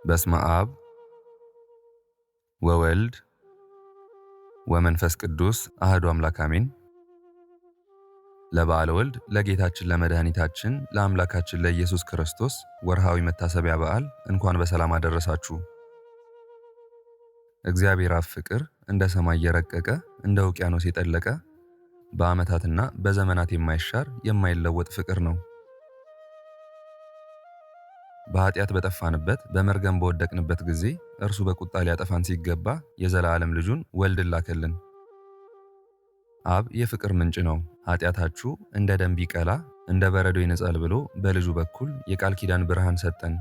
በስመ አብ ወወልድ ወመንፈስ ቅዱስ አህዱ አምላክ አሜን። ለበዓለ ወልድ ለጌታችን ለመድኃኒታችን ለአምላካችን ለኢየሱስ ክርስቶስ ወርሃዊ መታሰቢያ በዓል እንኳን በሰላም አደረሳችሁ። እግዚአብሔር አብ ፍቅር እንደ ሰማይ የረቀቀ እንደ ውቅያኖስ የጠለቀ በዓመታትና በዘመናት የማይሻር የማይለወጥ ፍቅር ነው። በኃጢአት በጠፋንበት በመርገም በወደቅንበት ጊዜ እርሱ በቁጣ ሊያጠፋን ሲገባ የዘላለም ልጁን ወልድን ላከልን። አብ የፍቅር ምንጭ ነው። ኃጢአታችሁ እንደ ደም ቢቀላ እንደ በረዶ ይነጻል ብሎ በልጁ በኩል የቃል ኪዳን ብርሃን ሰጠን።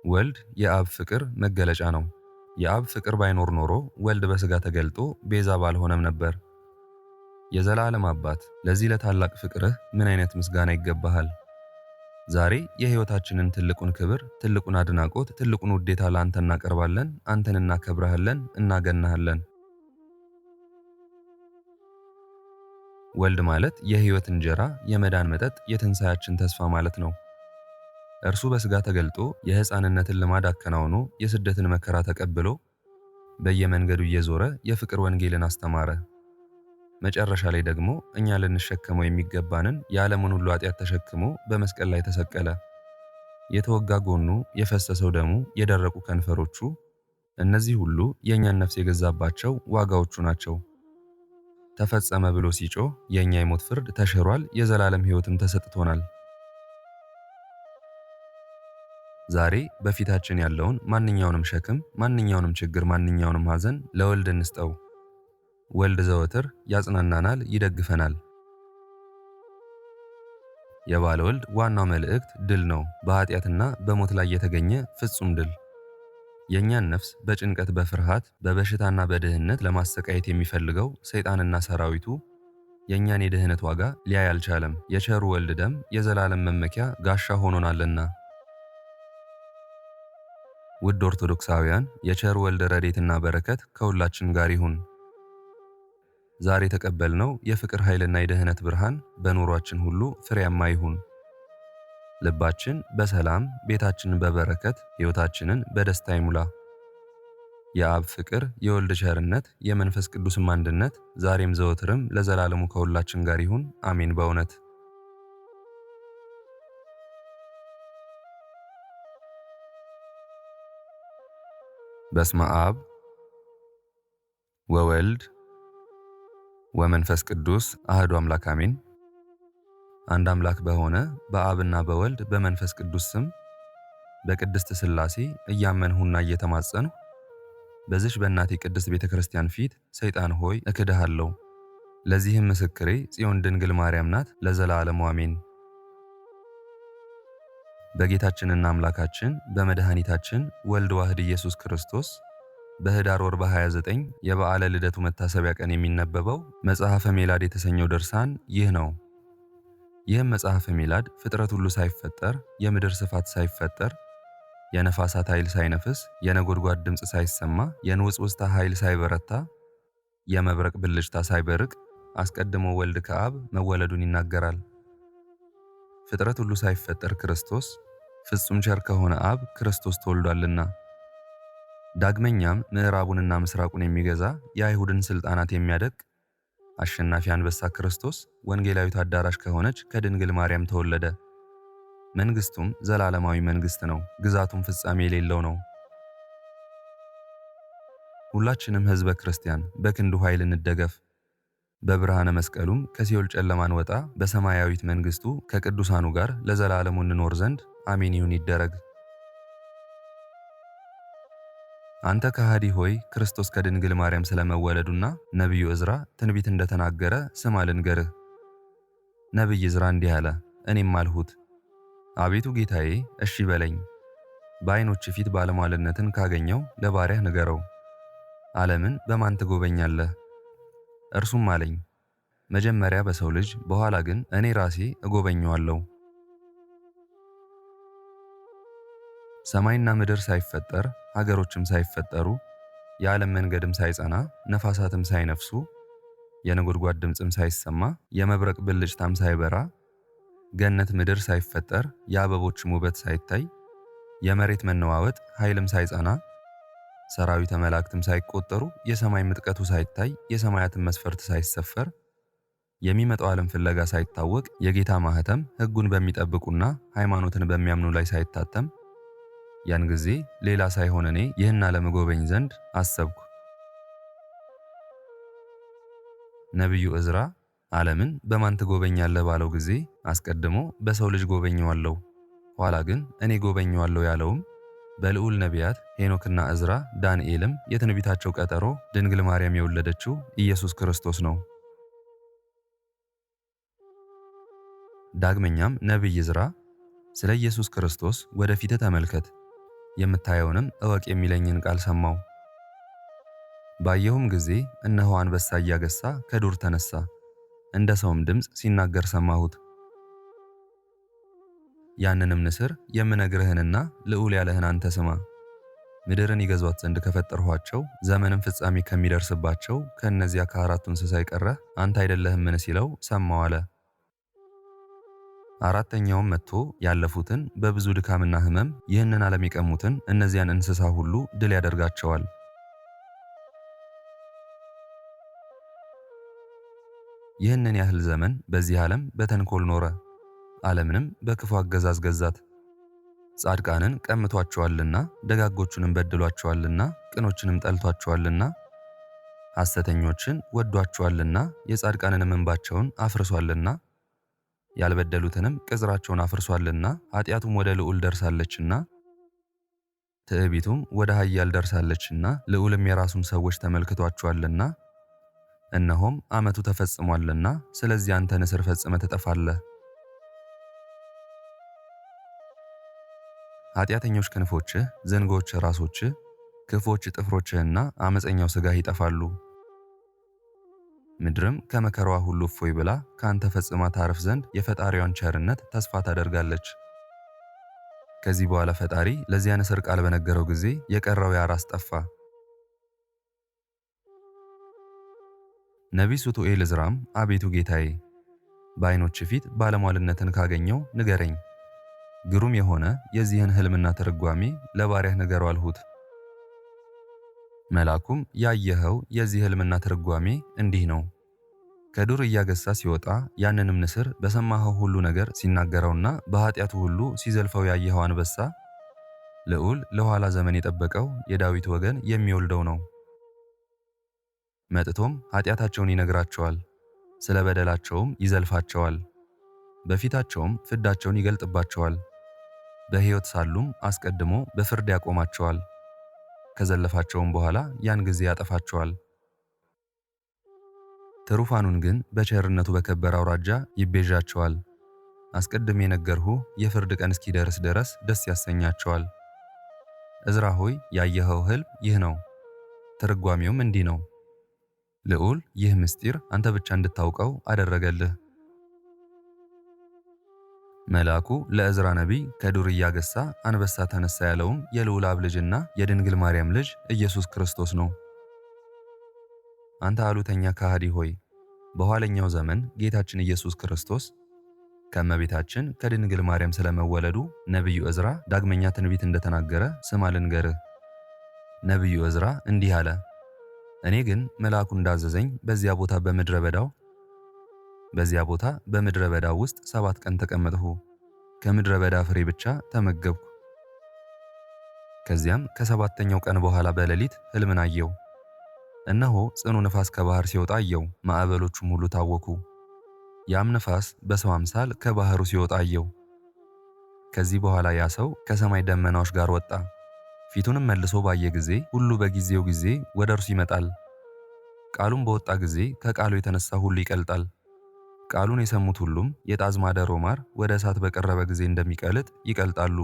ወልድ የአብ ፍቅር መገለጫ ነው። የአብ ፍቅር ባይኖር ኖሮ ወልድ በሥጋ ተገልጦ ቤዛ ባልሆነም ነበር። የዘላለም አባት ለዚህ ለታላቅ ፍቅርህ ምን አይነት ምስጋና ይገባሃል። ዛሬ የሕይወታችንን ትልቁን ክብር፣ ትልቁን አድናቆት፣ ትልቁን ውዴታ ለአንተ እናቀርባለን። አንተን እናከብረሃለን፣ እናገናሃለን። ወልድ ማለት የሕይወት እንጀራ፣ የመዳን መጠጥ፣ የትንሣኤያችን ተስፋ ማለት ነው። እርሱ በሥጋ ተገልጦ የሕፃንነትን ልማድ አከናውኖ የስደትን መከራ ተቀብሎ በየመንገዱ እየዞረ የፍቅር ወንጌልን አስተማረ። መጨረሻ ላይ ደግሞ እኛ ልንሸከመው የሚገባንን የዓለምን ሁሉ ኃጢአት ተሸክሞ በመስቀል ላይ ተሰቀለ። የተወጋ ጎኑ፣ የፈሰሰው ደሙ፣ የደረቁ ከንፈሮቹ፣ እነዚህ ሁሉ የእኛን ነፍስ የገዛባቸው ዋጋዎቹ ናቸው። ተፈጸመ ብሎ ሲጮህ የእኛ የሞት ፍርድ ተሽሯል፣ የዘላለም ሕይወትም ተሰጥቶናል። ዛሬ በፊታችን ያለውን ማንኛውንም ሸክም፣ ማንኛውንም ችግር፣ ማንኛውንም ሐዘን ለወልድ እንስጠው። ወልድ ዘወትር ያጽናናናል፣ ይደግፈናል። የበዓለ ወልድ ዋናው መልእክት ድል ነው። በኃጢአትና በሞት ላይ የተገኘ ፍጹም ድል። የእኛን ነፍስ በጭንቀት በፍርሃት በበሽታና በድህነት ለማሰቃየት የሚፈልገው ሰይጣንና ሰራዊቱ የእኛን የድህነት ዋጋ ሊያይ አልቻለም። የቸሩ ወልድ ደም የዘላለም መመኪያ ጋሻ ሆኖናልና። ውድ ኦርቶዶክሳውያን የቸሩ ወልድ ረድኤትና በረከት ከሁላችን ጋር ይሁን። ዛሬ የተቀበልነው የፍቅር ኃይልና የድህነት ብርሃን በኑሯችን ሁሉ ፍሬያማ ይሁን። ልባችን በሰላም፣ ቤታችንን በበረከት፣ ሕይወታችንን በደስታ ይሙላ። የአብ ፍቅር፣ የወልድ ቸርነት፣ የመንፈስ ቅዱስም አንድነት ዛሬም ዘወትርም ለዘላለሙ ከሁላችን ጋር ይሁን። አሜን። በእውነት በስመ አብ ወወልድ ወመንፈስ ቅዱስ አህዱ አምላክ አሜን። አንድ አምላክ በሆነ በአብና በወልድ በመንፈስ ቅዱስ ስም በቅድስት ሥላሴ እያመንሁና እየተማጸንሁ በዚች በእናቴ ቅድስት ቤተ ክርስቲያን ፊት ሰይጣን ሆይ እክድሃለሁ። ለዚህም ምስክሬ ጽዮን ድንግል ማርያም ናት። ለዘላለሙ አሜን። በጌታችንና አምላካችን በመድኃኒታችን ወልድ ዋህድ ኢየሱስ ክርስቶስ በኅዳር ወር በ29 የበዓለ ልደቱ መታሰቢያ ቀን የሚነበበው መጽሐፈ ሜላድ የተሰኘው ድርሳን ይህ ነው። ይህም መጽሐፈ ሜላድ ፍጥረት ሁሉ ሳይፈጠር፣ የምድር ስፋት ሳይፈጠር፣ የነፋሳት ኃይል ሳይነፍስ፣ የነጎድጓድ ድምፅ ሳይሰማ፣ የንውጽውጽታ ኃይል ሳይበረታ፣ የመብረቅ ብልጭታ ሳይበርቅ አስቀድሞ ወልድ ከአብ መወለዱን ይናገራል። ፍጥረት ሁሉ ሳይፈጠር ክርስቶስ ፍጹም ቸር ከሆነ አብ ክርስቶስ ተወልዷልና። ዳግመኛም ምዕራቡንና ምስራቁን የሚገዛ የአይሁድን ሥልጣናት የሚያደቅ አሸናፊ አንበሳ ክርስቶስ ወንጌላዊት አዳራሽ ከሆነች ከድንግል ማርያም ተወለደ። መንግሥቱም ዘላለማዊ መንግሥት ነው፣ ግዛቱም ፍጻሜ የሌለው ነው። ሁላችንም ሕዝበ ክርስቲያን በክንዱ ኃይል እንደገፍ። በብርሃነ መስቀሉም ከሲኦል ጨለማን ወጣ፣ በሰማያዊት መንግሥቱ ከቅዱሳኑ ጋር ለዘላለሙ እንኖር ዘንድ አሜን ይሁን ይደረግ። አንተ ከሃዲ ሆይ ክርስቶስ ከድንግል ማርያም ስለመወለዱና ነቢዩ ዕዝራ ትንቢት እንደተናገረ ስማ ልንገርህ። ነቢይ ዕዝራ እንዲህ አለ፣ እኔም አልሁት፣ አቤቱ ጌታዬ እሺ በለኝ። በዓይኖች ፊት ባለሟልነትን ካገኘው ለባሪያህ ንገረው። ዓለምን በማን ትጎበኛለህ? እርሱም አለኝ፣ መጀመሪያ በሰው ልጅ በኋላ ግን እኔ ራሴ እጎበኘዋለሁ። ሰማይና ምድር ሳይፈጠር ሀገሮችም ሳይፈጠሩ የዓለም መንገድም ሳይጸና ነፋሳትም ሳይነፍሱ የነጎድጓድ ድምፅም ሳይሰማ የመብረቅ ብልጭታም ሳይበራ ገነት ምድር ሳይፈጠር የአበቦችም ውበት ሳይታይ የመሬት መነዋወጥ ኃይልም ሳይጸና ሰራዊተ መላእክትም ሳይቆጠሩ የሰማይ ምጥቀቱ ሳይታይ የሰማያትን መስፈርት ሳይሰፈር የሚመጣው ዓለም ፍለጋ ሳይታወቅ የጌታ ማህተም ሕጉን በሚጠብቁና ሃይማኖትን በሚያምኑ ላይ ሳይታተም ያን ጊዜ ሌላ ሳይሆን እኔ ይህን ዓለም ጎበኝ ዘንድ አሰብኩ። ነቢዩ ዕዝራ ዓለምን በማን ትጎበኛለህ ባለው ጊዜ አስቀድሞ በሰው ልጅ ጎበኘዋለሁ፣ ኋላ ግን እኔ ጎበኘዋለሁ ያለውም በልዑል ነቢያት ሄኖክና ዕዝራ ዳንኤልም የትንቢታቸው ቀጠሮ ድንግል ማርያም የወለደችው ኢየሱስ ክርስቶስ ነው። ዳግመኛም ነቢይ ዕዝራ ስለ ኢየሱስ ክርስቶስ ወደፊት ተመልከት፣ የምታየውንም እወቅ የሚለኝን ቃል ሰማው። ባየሁም ጊዜ እነሆ አንበሳ እያገሳ ከዱር ተነሳ፣ እንደ ሰውም ድምፅ ሲናገር ሰማሁት። ያንንም ንስር የምነግርህንና ልዑል ያለህን አንተ ስማ፣ ምድርን ይገዟት ዘንድ ከፈጠርኋቸው ዘመንም ፍጻሜ ከሚደርስባቸው ከእነዚያ ከአራቱ እንስሳ የቀረህ አንተ አይደለህምን ሲለው ሰማው አለ። አራተኛውም መጥቶ ያለፉትን በብዙ ድካምና ሕመም ይህንን ዓለም የቀሙትን እነዚያን እንስሳ ሁሉ ድል ያደርጋቸዋል። ይህንን ያህል ዘመን በዚህ ዓለም በተንኮል ኖረ፣ ዓለምንም በክፉ አገዛዝ ገዛት። ጻድቃንን ቀምቷቸዋልና ደጋጎቹንም በድሏቸዋልና ቅኖችንም ጠልቷቸዋልና ሐሰተኞችን ወዷቸዋልና የጻድቃንንም እንባቸውን አፍርሷልና ያልበደሉትንም ቅጽራቸውን አፍርሷልና ኃጢአቱም ወደ ልዑል ደርሳለችና ትዕቢቱም ወደ ኃያል ደርሳለችና ልዑልም የራሱን ሰዎች ተመልክቷቸዋልና እነሆም ዓመቱ ተፈጽሟልና ስለዚህ አንተ ንስር ፈጽመህ ትጠፋለህ። ኃጢአተኞች ክንፎችህ፣ ዝንጎች ራሶችህ፣ ክፎች ጥፍሮችህና ዓመፀኛው ሥጋህ ይጠፋሉ። ምድርም ከመከራዋ ሁሉ እፎይ ብላ ከአንተ ፈጽማ ታርፍ ዘንድ የፈጣሪዋን ቸርነት ተስፋ ታደርጋለች። ከዚህ በኋላ ፈጣሪ ለዚያ ንስር ቃል በነገረው ጊዜ የቀረው ያ ራስ ጠፋ። ነቢዩ ሱቱኤል ዕዝራም አቤቱ ጌታዬ፣ በዓይኖች ፊት ባለሟልነትን ካገኘው ንገረኝ፣ ግሩም የሆነ የዚህን ሕልምና ትርጓሜ ለባሪያህ ንገረው አልሁት። መልአኩም ያየኸው የዚህ ሕልምና ትርጓሜ እንዲህ ነው። ከዱር እያገሳ ሲወጣ ያንንም ንስር በሰማኸው ሁሉ ነገር ሲናገረውና በኃጢአቱ ሁሉ ሲዘልፈው ያየኸው አንበሳ ልዑል ለኋላ ዘመን የጠበቀው የዳዊት ወገን የሚወልደው ነው። መጥቶም ኃጢአታቸውን ይነግራቸዋል፣ ስለ በደላቸውም ይዘልፋቸዋል፣ በፊታቸውም ፍዳቸውን ይገልጥባቸዋል። በሕይወት ሳሉም አስቀድሞ በፍርድ ያቆማቸዋል፣ ከዘለፋቸውም በኋላ ያን ጊዜ ያጠፋቸዋል። ትሩፋኑን ግን በቸርነቱ በከበረ አውራጃ ይቤዣቸዋል። አስቀድሜ የነገርሁህ የፍርድ ቀን እስኪደርስ ድረስ ደስ ያሰኛቸዋል። ዕዝራ ሆይ ያየኸው ሕልም ይህ ነው፣ ትርጓሜውም እንዲህ ነው። ልዑል ይህ ምስጢር አንተ ብቻ እንድታውቀው አደረገልህ። መልአኩ ለዕዝራ ነቢይ ከዱር እያገሳ አንበሳ ተነሳ ያለውም የልዑል አብ ልጅና የድንግል ማርያም ልጅ ኢየሱስ ክርስቶስ ነው። አንተ አሉተኛ ከሃዲ ሆይ በኋለኛው ዘመን ጌታችን ኢየሱስ ክርስቶስ ከእመቤታችን ከድንግል ማርያም ስለመወለዱ ነቢዩ ዕዝራ ዳግመኛ ትንቢት እንደተናገረ ስማ ልንገርህ። ነቢዩ ዕዝራ እንዲህ አለ። እኔ ግን መልአኩ እንዳዘዘኝ በዚያ ቦታ በምድረ በዳው ውስጥ 7 ቀን ተቀመጥሁ። ከምድረ በዳ ፍሬ ብቻ ተመገብኩ። ከዚያም ከ7ኛው ቀን በኋላ በሌሊት ሕልምን አየው። እነሆ ጽኑ ነፋስ ከባህር ሲወጣ አየው። ማዕበሎቹም ሁሉ ታወኩ። ያም ነፋስ በሰው አምሳል ከባህሩ ሲወጣ አየው። ከዚህ በኋላ ያ ሰው ከሰማይ ደመናዎች ጋር ወጣ። ፊቱንም መልሶ ባየ ጊዜ ሁሉ በጊዜው ጊዜ ወደ እርሱ ይመጣል። ቃሉም በወጣ ጊዜ ከቃሉ የተነሳ ሁሉ ይቀልጣል። ቃሉን የሰሙት ሁሉም የጣዝማ ደሮ ማር ወደ እሳት በቀረበ ጊዜ እንደሚቀልጥ ይቀልጣሉ።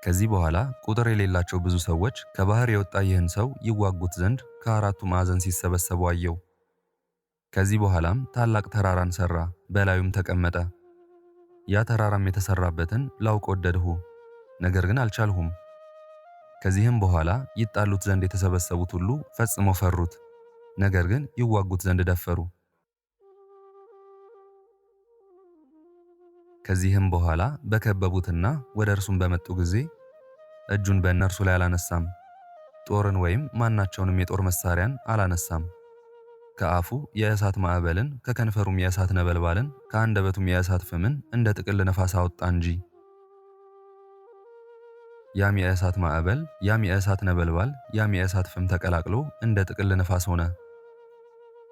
ከዚህ በኋላ ቁጥር የሌላቸው ብዙ ሰዎች ከባህር የወጣ ይህን ሰው ይዋጉት ዘንድ ከአራቱ ማዕዘን ሲሰበሰቡ አየው። ከዚህ በኋላም ታላቅ ተራራን ሰራ፣ በላዩም ተቀመጠ። ያ ተራራም የተሰራበትን ላውቅ ወደድሁ፣ ነገር ግን አልቻልሁም። ከዚህም በኋላ ይጣሉት ዘንድ የተሰበሰቡት ሁሉ ፈጽመው ፈሩት፣ ነገር ግን ይዋጉት ዘንድ ደፈሩ። ከዚህም በኋላ በከበቡትና ወደ እርሱም በመጡ ጊዜ እጁን በእነርሱ ላይ አላነሳም፣ ጦርን ወይም ማናቸውንም የጦር መሳሪያን አላነሳም። ከአፉ የእሳት ማዕበልን፣ ከከንፈሩም የእሳት ነበልባልን፣ ከአንደበቱም የእሳት ፍምን እንደ ጥቅል ነፋስ አወጣ እንጂ። ያም የእሳት ማዕበል፣ ያም የእሳት ነበልባል፣ ያም የእሳት ፍም ተቀላቅሎ እንደ ጥቅል ነፋስ ሆነ።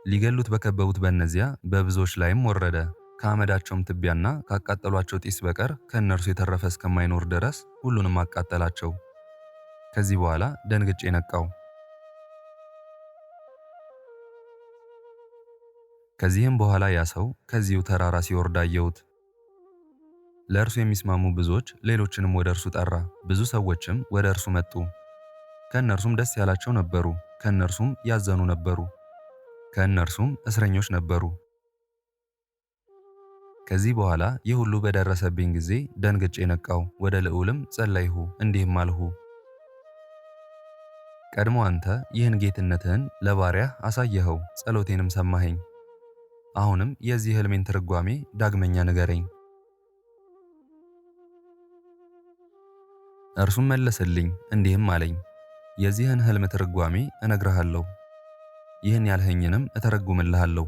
ሊገሉት በከበቡት በእነዚያ በብዙዎች ላይም ወረደ። ከአመዳቸውም ትቢያና ካቃጠሏቸው ጢስ በቀር ከእነርሱ የተረፈ እስከማይኖር ድረስ ሁሉንም አቃጠላቸው። ከዚህ በኋላ ደንግጬ ነቃው። ከዚህም በኋላ ያ ሰው ከዚሁ ተራራ ሲወርድ አየሁት። ለእርሱ የሚስማሙ ብዙዎች ሌሎችንም ወደ እርሱ ጠራ። ብዙ ሰዎችም ወደ እርሱ መጡ። ከእነርሱም ደስ ያላቸው ነበሩ፣ ከእነርሱም ያዘኑ ነበሩ፣ ከእነርሱም እስረኞች ነበሩ። ከዚህ በኋላ ይህ ሁሉ በደረሰብኝ ጊዜ ደንግጬ ነቃው። ወደ ልዑልም ጸለይሁ፣ እንዲህም አልሁ፣ ቀድሞ አንተ ይህን ጌትነትህን ለባሪያህ አሳየኸው፣ ጸሎቴንም ሰማኸኝ። አሁንም የዚህ ሕልሜን ትርጓሜ ዳግመኛ ንገረኝ። እርሱም መለሰልኝ እንዲህም አለኝ፣ የዚህን ሕልም ትርጓሜ እነግርሃለሁ፣ ይህን ያልኸኝንም እተረጉምልሃለሁ።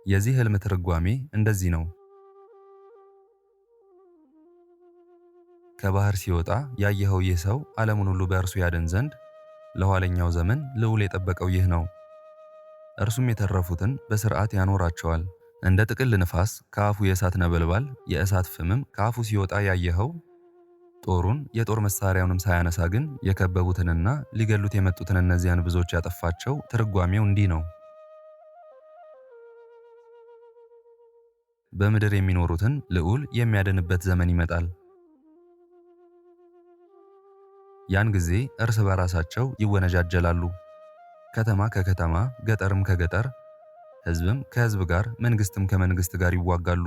የዚህ ሕልም ትርጓሜ እንደዚህ ነው። ከባህር ሲወጣ ያየኸው ይህ ሰው ዓለሙን ሁሉ በእርሱ ያድን ዘንድ ለኋለኛው ዘመን ልዑል የጠበቀው ይህ ነው። እርሱም የተረፉትን በሥርዓት ያኖራቸዋል። እንደ ጥቅል ንፋስ ከአፉ የእሳት ነበልባል የእሳት ፍምም ከአፉ ሲወጣ ያየኸው ጦሩን የጦር መሳሪያውንም ሳያነሳ ግን የከበቡትንና ሊገሉት የመጡትን እነዚያን ብዙዎች ያጠፋቸው ትርጓሜው እንዲህ ነው። በምድር የሚኖሩትን ልዑል የሚያድንበት ዘመን ይመጣል። ያን ጊዜ እርስ በራሳቸው ይወነጃጀላሉ። ከተማ ከከተማ፣ ገጠርም ከገጠር፣ ሕዝብም ከሕዝብ ጋር፣ መንግስትም ከመንግስት ጋር ይዋጋሉ።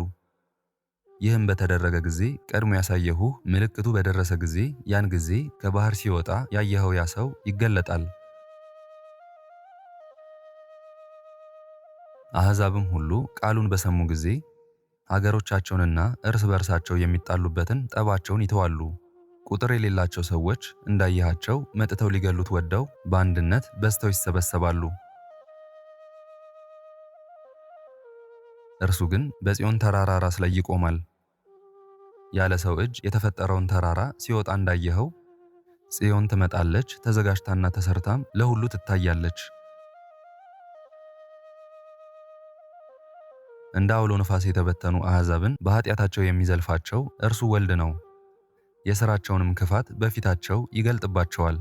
ይህም በተደረገ ጊዜ ቀድሞ ያሳየሁህ ምልክቱ በደረሰ ጊዜ ያን ጊዜ ከባህር ሲወጣ ያየኸው ያ ሰው ይገለጣል። አሕዛብም ሁሉ ቃሉን በሰሙ ጊዜ ሀገሮቻቸውንና እርስ በርሳቸው የሚጣሉበትን ጠባቸውን ይተዋሉ። ቁጥር የሌላቸው ሰዎች እንዳየሃቸው መጥተው ሊገሉት ወደው በአንድነት በዝተው ይሰበሰባሉ። እርሱ ግን በጽዮን ተራራ ራስ ላይ ይቆማል። ያለ ሰው እጅ የተፈጠረውን ተራራ ሲወጣ እንዳየኸው ጽዮን ትመጣለች፣ ተዘጋጅታና ተሰርታም ለሁሉ ትታያለች። እንደ አውሎ ነፋስ የተበተኑ አሕዛብን በኃጢአታቸው የሚዘልፋቸው እርሱ ወልድ ነው። የሥራቸውንም ክፋት በፊታቸው ይገልጥባቸዋል።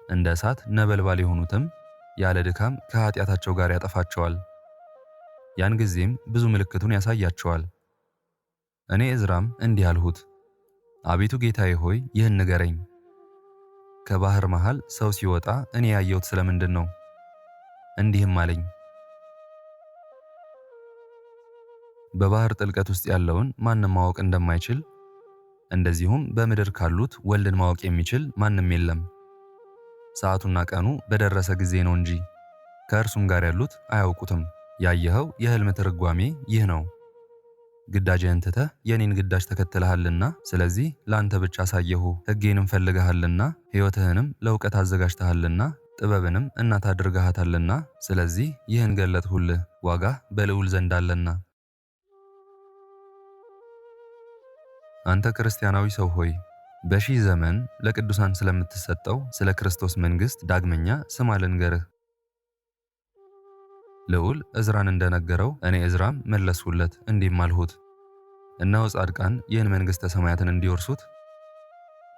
እንደ እሳት ነበልባል የሆኑትም ያለ ድካም ከኃጢአታቸው ጋር ያጠፋቸዋል። ያን ጊዜም ብዙ ምልክቱን ያሳያቸዋል። እኔ ዕዝራም እንዲህ አልሁት፣ አቤቱ ጌታዬ ሆይ ይህን ንገረኝ። ከባህር መሃል ሰው ሲወጣ እኔ ያየሁት ስለምንድን ነው? እንዲህም አለኝ፣ በባህር ጥልቀት ውስጥ ያለውን ማንም ማወቅ እንደማይችል እንደዚሁም በምድር ካሉት ወልድን ማወቅ የሚችል ማንም የለም። ሰዓቱና ቀኑ በደረሰ ጊዜ ነው እንጂ ከእርሱም ጋር ያሉት አያውቁትም። ያየኸው የሕልም ትርጓሜ ይህ ነው። ግዳጅህን ትተህ የኔን ግዳጅ ተከትለሃልና ስለዚህ ለአንተ ብቻ አሳየሁ። ሕጌንም ፈልገሃልና ሕይወትህንም ለእውቀት አዘጋጅተሃልና ጥበብንም እናት አድርገሃታልና ስለዚህ ይህን ገለጥሁልህ። ዋጋህ በልዑል ዘንድ አለና። አንተ ክርስቲያናዊ ሰው ሆይ በሺህ ዘመን ለቅዱሳን ስለምትሰጠው ስለ ክርስቶስ መንግሥት ዳግመኛ ስማ ልንገርህ። ልዑል ዕዝራን እንደነገረው እኔ ዕዝራም መለስሁለት እንዲህም አልሁት፣ እነሆ ጻድቃን ይህን መንግሥተ ሰማያትን እንዲወርሱት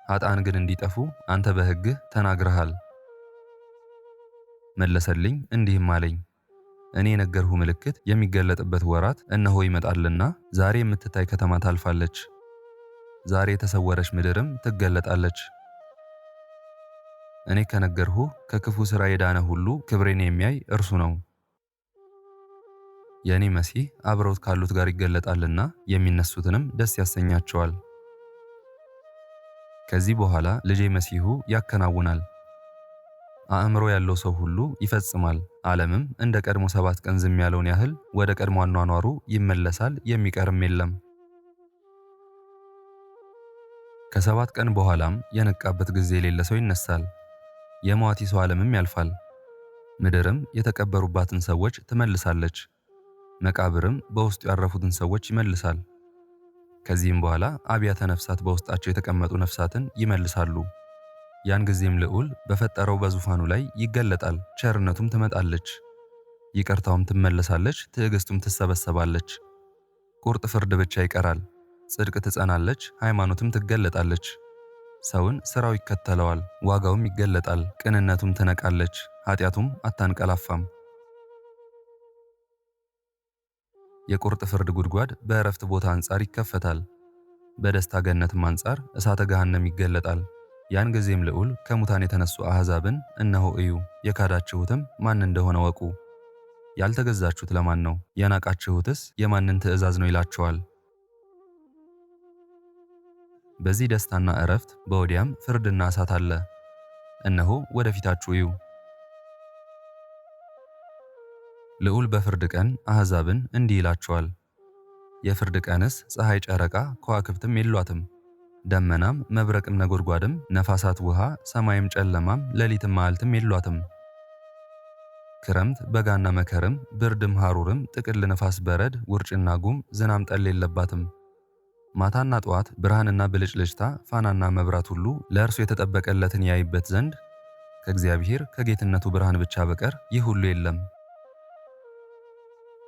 ኃጥአን ግን እንዲጠፉ አንተ በሕግህ ተናግረሃል። መለሰልኝ እንዲህም አለኝ፣ እኔ የነገርሁ ምልክት የሚገለጥበት ወራት እነሆ ይመጣልና ዛሬ የምትታይ ከተማ ታልፋለች፣ ዛሬ የተሰወረች ምድርም ትገለጣለች። እኔ ከነገርሁ ከክፉ ሥራ የዳነ ሁሉ ክብሬን የሚያይ እርሱ ነው። የእኔ መሲህ አብረውት ካሉት ጋር ይገለጣልና የሚነሱትንም ደስ ያሰኛቸዋል። ከዚህ በኋላ ልጄ መሲሁ ያከናውናል። አእምሮ ያለው ሰው ሁሉ ይፈጽማል። ዓለምም እንደ ቀድሞ 7 ቀን ዝም ያለውን ያህል ወደ ቀድሞ አኗኗሩ ይመለሳል፣ የሚቀርም የለም። ከ7 ቀን በኋላም የነቃበት ጊዜ የሌለ ሰው ይነሳል። የሟቲ ሰው ዓለምም ያልፋል። ምድርም የተቀበሩባትን ሰዎች ትመልሳለች፣ መቃብርም በውስጡ ያረፉትን ሰዎች ይመልሳል። ከዚህም በኋላ አብያተ ነፍሳት በውስጣቸው የተቀመጡ ነፍሳትን ይመልሳሉ። ያን ጊዜም ልዑል በፈጠረው በዙፋኑ ላይ ይገለጣል። ቸርነቱም ትመጣለች፣ ይቅርታውም ትመለሳለች፣ ትዕግስቱም ትሰበሰባለች። ቁርጥ ፍርድ ብቻ ይቀራል። ጽድቅ ትጸናለች፣ ሃይማኖትም ትገለጣለች። ሰውን ሥራው ይከተለዋል፣ ዋጋውም ይገለጣል። ቅንነቱም ትነቃለች፣ ኃጢአቱም አታንቀላፋም። የቁርጥ ፍርድ ጉድጓድ በእረፍት ቦታ አንጻር ይከፈታል። በደስታ ገነትም አንጻር እሳተ ገሃነም ይገለጣል። ያን ጊዜም ልዑል ከሙታን የተነሱ አሕዛብን እነሆ እዩ፣ የካዳችሁትም ማን እንደሆነ ወቁ። ያልተገዛችሁት ለማን ነው? የናቃችሁትስ የማንን ትእዛዝ ነው? ይላቸዋል። በዚህ ደስታና እረፍት በወዲያም ፍርድና እሳት አለ። እነሆ ወደፊታችሁ እዩ። ልዑል በፍርድ ቀን አሕዛብን እንዲህ ይላቸዋል። የፍርድ ቀንስ ፀሐይ፣ ጨረቃ፣ ከዋክብትም የሏትም። ደመናም፣ መብረቅም፣ ነጎድጓድም፣ ነፋሳት፣ ውሃ፣ ሰማይም፣ ጨለማም፣ ሌሊትም መዓልትም የሏትም። ክረምት፣ በጋና መከርም፣ ብርድም፣ ሐሩርም፣ ጥቅል ነፋስ፣ በረድ፣ ውርጭና ጉም፣ ዝናም፣ ጠል የለባትም። ማታና ጠዋት፣ ብርሃንና ብልጭልጭታ፣ ፋናና መብራት ሁሉ ለእርሱ የተጠበቀለትን ያይበት ዘንድ ከእግዚአብሔር ከጌትነቱ ብርሃን ብቻ በቀር ይህ ሁሉ የለም።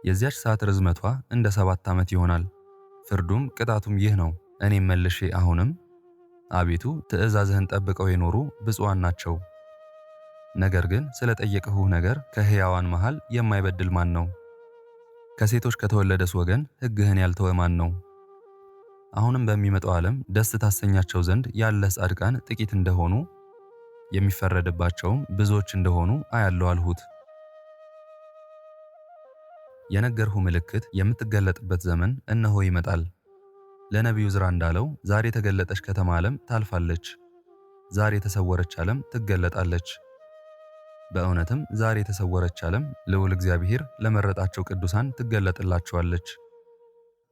የዚያች ሰዓት ርዝመቷ እንደ 7 ዓመት ይሆናል። ፍርዱም ቅጣቱም ይህ ነው። እኔም መልሼ አሁንም አቤቱ ትእዛዝህን ጠብቀው የኖሩ ብፁዓን ናቸው። ነገር ግን ስለ ጠየቅሁህ ነገር ከሕያዋን መሃል የማይበድል ማን ነው? ከሴቶች ከተወለደስ ወገን ሕግህን ያልተወ ማን ነው? አሁንም በሚመጣው ዓለም ደስ ታሰኛቸው ዘንድ ያለህ ጻድቃን ጥቂት እንደሆኑ የሚፈረድባቸውም ብዙዎች እንደሆኑ አያለው አልሁት። የነገርሁ ምልክት የምትገለጥበት ዘመን እነሆ ይመጣል። ለነቢዩ ዕዝራ እንዳለው ዛሬ የተገለጠች ከተማ ዓለም ታልፋለች፣ ዛሬ የተሰወረች ዓለም ትገለጣለች። በእውነትም ዛሬ የተሰወረች ዓለም ልዑል እግዚአብሔር ለመረጣቸው ቅዱሳን ትገለጥላቸዋለች።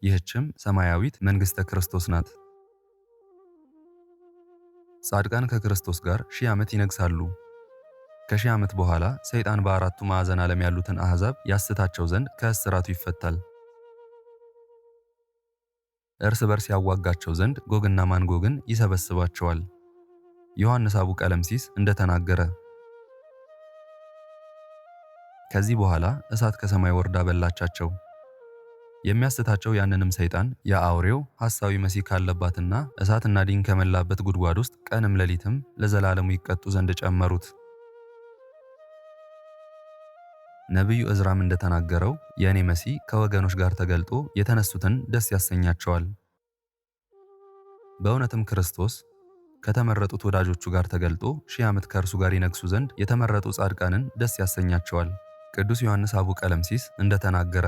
ይህችም ሰማያዊት መንግሥተ ክርስቶስ ናት። ጻድቃን ከክርስቶስ ጋር 1000 ዓመት ይነግሣሉ። ከ1000 ዓመት በኋላ ሰይጣን በአራቱ ማዕዘን ዓለም ያሉትን አሕዛብ ያስታቸው ዘንድ ከእስራቱ ይፈታል። እርስ በርስ ያዋጋቸው ዘንድ ጎግና ማንጎግን ይሰበስባቸዋል። ዮሐንስ አቡ ቀለምሲስ እንደተናገረ ከዚህ በኋላ እሳት ከሰማይ ወርዳ በላቻቸው። የሚያስታቸው ያንንም ሰይጣን የአውሬው ሐሳዊ መሲህ ካለባትና እሳትና ዲን ከመላበት ጉድጓድ ውስጥ ቀንም ሌሊትም ለዘላለሙ ይቀጡ ዘንድ ጨመሩት። ነቢዩ ዕዝራም እንደተናገረው የእኔ መሲህ ከወገኖች ጋር ተገልጦ የተነሱትን ደስ ያሰኛቸዋል። በእውነትም ክርስቶስ ከተመረጡት ወዳጆቹ ጋር ተገልጦ 1000 ዓመት ከእርሱ ጋር ይነግሱ ዘንድ የተመረጡ ጻድቃንን ደስ ያሰኛቸዋል። ቅዱስ ዮሐንስ አቡ ቀለምሲስ እንደተናገረ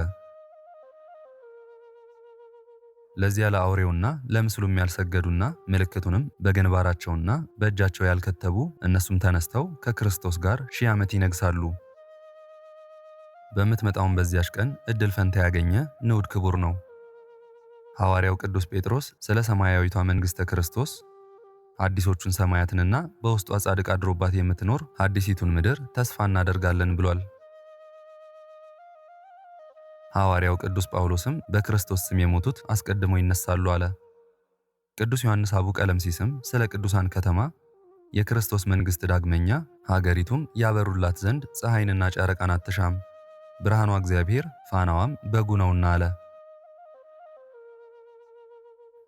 ለዚያ ለአውሬውና ለምስሉም ያልሰገዱና ምልክቱንም በግንባራቸውና በእጃቸው ያልከተቡ እነሱም ተነስተው ከክርስቶስ ጋር 1000 ዓመት ይነግሳሉ። በምትመጣውን በዚያች ቀን እድል ፈንታ ያገኘ ንዑድ ክቡር ነው። ሐዋርያው ቅዱስ ጴጥሮስ ስለ ሰማያዊቷ መንግሥተ ክርስቶስ አዲሶቹን ሰማያትንና በውስጧ ጻድቅ አድሮባት የምትኖር አዲሲቱን ምድር ተስፋ እናደርጋለን ብሏል። ሐዋርያው ቅዱስ ጳውሎስም በክርስቶስ ስም የሞቱት አስቀድመው ይነሳሉ አለ። ቅዱስ ዮሐንስ አቡ ቀለምሲስም ስለ ቅዱሳን ከተማ የክርስቶስ መንግሥት ዳግመኛ ሀገሪቱም ያበሩላት ዘንድ ፀሐይንና ጨረቃን አትሻም፣ ብርሃኗ እግዚአብሔር ፋናዋም በጉ ነውና አለ።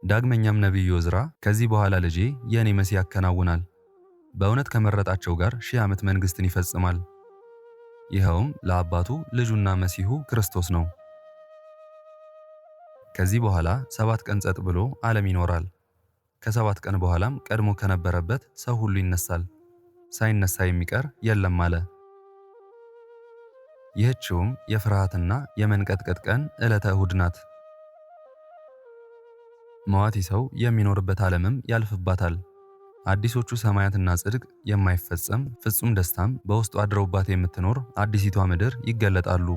ዳግመኛም ነቢዩ ዕዝራ ከዚህ በኋላ ልጄ የእኔ መሲህ ያከናውናል፣ በእውነት ከመረጣቸው ጋር 1000 ዓመት መንግሥትን ይፈጽማል። ይኸውም ለአባቱ ልጁና መሲሁ ክርስቶስ ነው። ከዚህ በኋላ 7 ቀን ጸጥ ብሎ ዓለም ይኖራል። ከ7 ቀን በኋላም ቀድሞ ከነበረበት ሰው ሁሉ ይነሳል፣ ሳይነሳ የሚቀር የለም አለ። ይህችውም የፍርሃትና የመንቀጥቀጥ ቀን ዕለተ እሁድ ናት። መዋቲ ሰው የሚኖርበት ዓለምም ያልፍባታል። አዲሶቹ ሰማያትና ጽድቅ የማይፈጸም ፍጹም ደስታም በውስጡ አድረውባት የምትኖር አዲሲቷ ምድር ይገለጣሉ።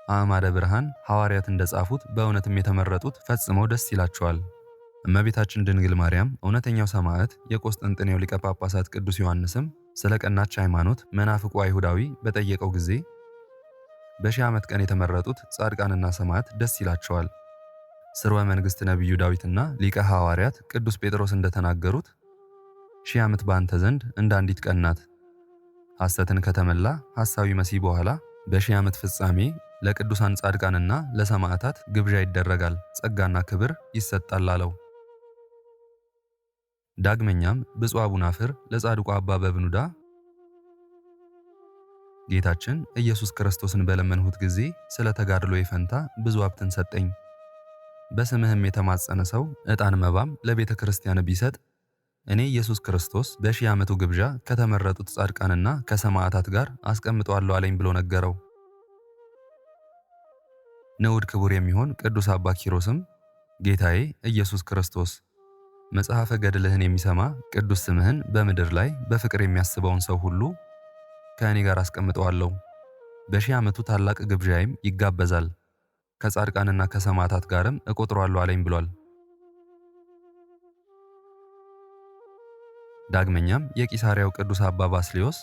አእማደ ብርሃን ሐዋርያት እንደጻፉት በእውነትም የተመረጡት ፈጽመው ደስ ይላቸዋል። እመቤታችን ድንግል ማርያም እውነተኛው ሰማዕት የቆስጠንጥኔው ሊቀ ጳጳሳት ቅዱስ ዮሐንስም ስለ ቀናች ሃይማኖት መናፍቁ አይሁዳዊ በጠየቀው ጊዜ በሺህ ዓመት ቀን የተመረጡት ጻድቃንና ሰማዕት ደስ ይላቸዋል። ስርወ መንግሥት ነቢዩ ዳዊትና ሊቀ ሐዋርያት ቅዱስ ጴጥሮስ እንደተናገሩት 1000 ዓመት በአንተ ዘንድ እንደ አንዲት ቀን ናት። ሐሰትን ከተመላ ሐሳዊ መሲህ በኋላ በሺህ ዓመት ፍጻሜ ለቅዱሳን ጻድቃንና ለሰማዕታት ግብዣ ይደረጋል፣ ጸጋና ክብር ይሰጣል አለው። ዳግመኛም ብፁዕ አቡነ አፍር ለጻድቁ አባ በብኑዳ ጌታችን ኢየሱስ ክርስቶስን በለመንሁት ጊዜ ስለ ተጋድሎዬ ፈንታ ብዙ ሀብትን ሰጠኝ። በስምህም የተማጸነ ሰው ዕጣን መባም ለቤተ ክርስቲያን ቢሰጥ እኔ ኢየሱስ ክርስቶስ በሺህ ዓመቱ ግብዣ ከተመረጡት ጻድቃንና ከሰማዕታት ጋር አስቀምጠዋለሁ አለኝ ብሎ ነገረው። ንዑድ ክቡር የሚሆን ቅዱስ አባ ኪሮስም ጌታዬ ኢየሱስ ክርስቶስ መጽሐፈ ገድልህን የሚሰማ ቅዱስ ስምህን በምድር ላይ በፍቅር የሚያስበውን ሰው ሁሉ ከእኔ ጋር አስቀምጠዋለሁ። በሺህ ዓመቱ ታላቅ ግብዣይም ይጋበዛል፣ ከጻድቃንና ከሰማዕታት ጋርም እቆጥረዋለሁ አለኝ ብሏል። ዳግመኛም የቂሳሪያው ቅዱስ አባ ባስልዮስ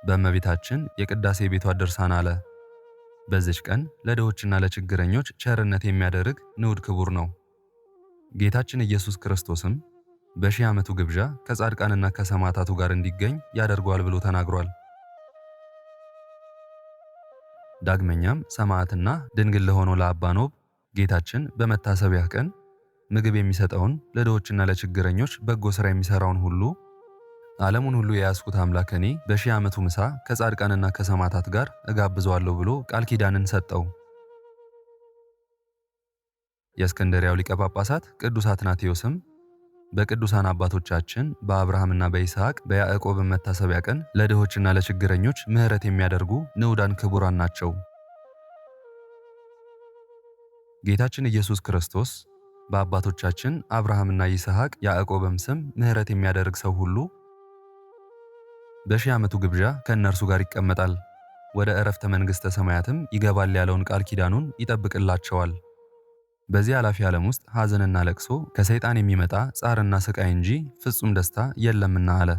በእመቤታችን የቅዳሴ ቤቷ ድርሳን አለ። በዚች ቀን ለድሆችና ለችግረኞች ቸርነት የሚያደርግ ንዑድ ክቡር ነው። ጌታችን ኢየሱስ ክርስቶስም በሺህ ዓመቱ ግብዣ ከጻድቃንና ከሰማዕታቱ ጋር እንዲገኝ ያደርገዋል ብሎ ተናግሯል። ዳግመኛም ሰማዕትና ድንግል ለሆነው ለአባ ኖብ ጌታችን በመታሰቢያህ ቀን ምግብ የሚሰጠውን ለድሆችና ለችግረኞች በጎ ሥራ የሚሠራውን ሁሉ ዓለሙን ሁሉ የያዝኩት አምላክ እኔ በሺህ ዓመቱ ምሳ ከጻድቃንና ከሰማዕታት ጋር እጋብዘዋለሁ ብሎ ቃል ኪዳንን ሰጠው። የእስክንድርያው ሊቀ ጳጳሳት ቅዱስ አትናቴዎስም በቅዱሳን አባቶቻችን በአብርሃምና በይስሐቅ በያዕቆብም መታሰቢያ ቀን ለድሆችና ለችግረኞች ምሕረት የሚያደርጉ ንዑዳን ክቡራን ናቸው። ጌታችን ኢየሱስ ክርስቶስ በአባቶቻችን አብርሃምና ይስሐቅ ያዕቆብም ስም ምሕረት የሚያደርግ ሰው ሁሉ በሺህ ዓመቱ ግብዣ ከእነርሱ ጋር ይቀመጣል፣ ወደ ዕረፍተ መንግሥተ ሰማያትም ይገባል ያለውን ቃል ኪዳኑን ይጠብቅላቸዋል። በዚህ ኃላፊ ዓለም ውስጥ ሐዘንና ለቅሶ ከሰይጣን የሚመጣ ጻርና ስቃይ እንጂ ፍጹም ደስታ የለምና አለ።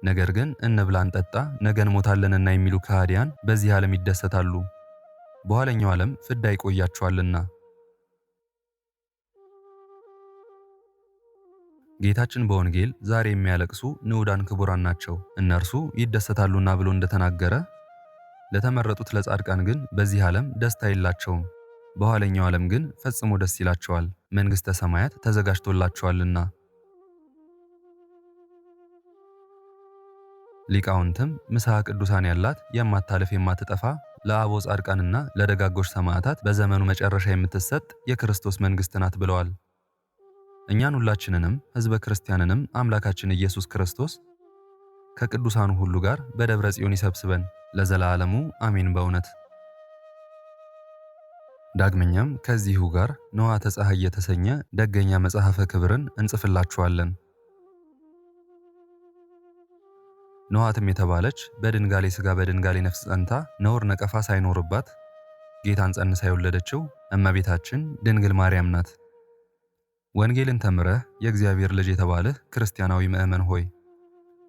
ነገር ግን እንብላ እንጠጣ ነገ እንሞታለንና የሚሉ ከሃዲያን በዚህ ዓለም ይደሰታሉ፣ በኋለኛው ዓለም ፍዳ ይቆያቸዋልና። ጌታችን በወንጌል ዛሬ የሚያለቅሱ ንዑዳን ክቡራን ናቸው፣ እነርሱ ይደሰታሉና ብሎ እንደተናገረ ለተመረጡት ለጻድቃን ግን በዚህ ዓለም ደስታ የላቸውም፣ በኋለኛው ዓለም ግን ፈጽሞ ደስ ይላቸዋል፣ መንግሥተ ሰማያት ተዘጋጅቶላቸዋልና። ሊቃውንትም ምሥሐ ቅዱሳን ያላት የማታልፍ የማትጠፋ ለአበው ጻድቃንና ለደጋጎች ሰማዕታት በዘመኑ መጨረሻ የምትሰጥ የክርስቶስ መንግሥት ናት ብለዋል። እኛን ሁላችንንም ሕዝበ ክርስቲያንንም አምላካችን ኢየሱስ ክርስቶስ ከቅዱሳኑ ሁሉ ጋር በደብረ ጽዮን ይሰብስበን ለዘላለሙ አሜን። በእውነት ዳግመኛም ከዚሁ ጋር ንዋየ ፀሐይ የተሰኘ ደገኛ መጽሐፈ ክብርን እንጽፍላችኋለን። ንዋትም የተባለች በድንጋሌ ሥጋ በድንጋሌ ነፍስ ጸንታ ነውር ነቀፋ ሳይኖርባት ጌታን ጸንሳ የወለደችው እመቤታችን ድንግል ማርያም ናት። ወንጌልን ተምረህ የእግዚአብሔር ልጅ የተባልህ ክርስቲያናዊ ምእመን ሆይ